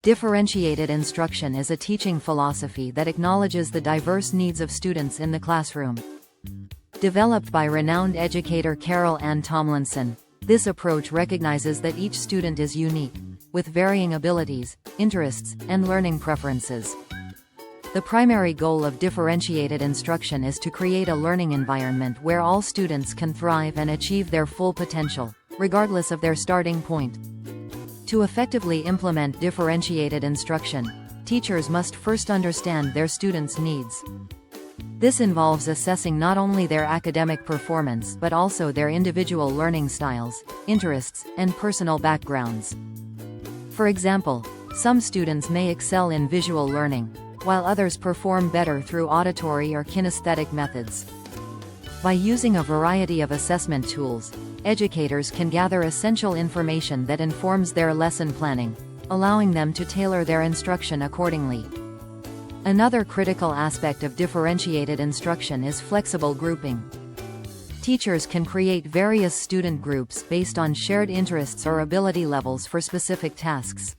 Differentiated instruction is a teaching philosophy that acknowledges the diverse needs of students in the classroom. Developed by renowned educator Carol Ann Tomlinson, this approach recognizes that each student is unique, with varying abilities, interests, and learning preferences. The primary goal of differentiated instruction is to create a learning environment where all students can thrive and achieve their full potential, regardless of their starting point. To effectively implement differentiated instruction, teachers must first understand their students' needs. This involves assessing not only their academic performance but also their individual learning styles, interests, and personal backgrounds. For example, some students may excel in visual learning, while others perform better through auditory or kinesthetic methods. By using a variety of assessment tools, educators can gather essential information that informs their lesson planning, allowing them to tailor their instruction accordingly. Another critical aspect of differentiated instruction is flexible grouping. Teachers can create various student groups based on shared interests or ability levels for specific tasks.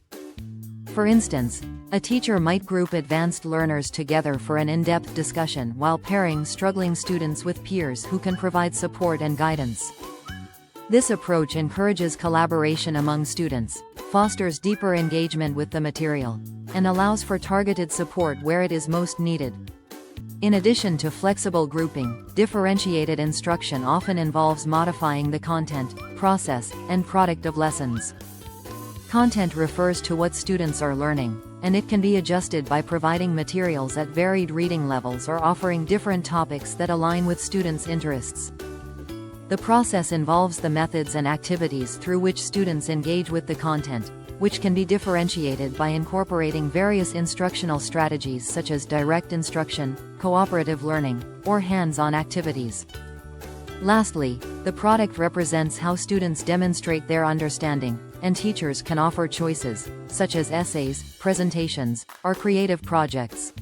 For instance, a teacher might group advanced learners together for an in-depth discussion while pairing struggling students with peers who can provide support and guidance. This approach encourages collaboration among students, fosters deeper engagement with the material, and allows for targeted support where it is most needed. In addition to flexible grouping, differentiated instruction often involves modifying the content, process, and product of lessons. Content refers to what students are learning, and it can be adjusted by providing materials at varied reading levels or offering different topics that align with students' interests. The process involves the methods and activities through which students engage with the content, which can be differentiated by incorporating various instructional strategies such as direct instruction, cooperative learning, or hands-on activities. Lastly, the product represents how students demonstrate their understanding, and teachers can offer choices, such as essays, presentations, or creative projects.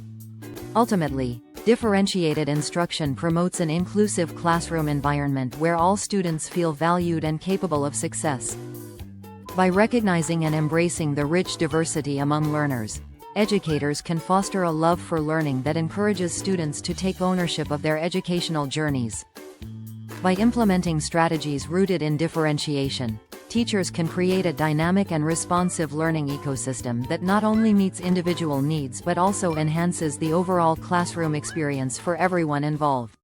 Ultimately, differentiated instruction promotes an inclusive classroom environment where all students feel valued and capable of success. By recognizing and embracing the rich diversity among learners, educators can foster a love for learning that encourages students to take ownership of their educational journeys. By implementing strategies rooted in differentiation, teachers can create a dynamic and responsive learning ecosystem that not only meets individual needs but also enhances the overall classroom experience for everyone involved.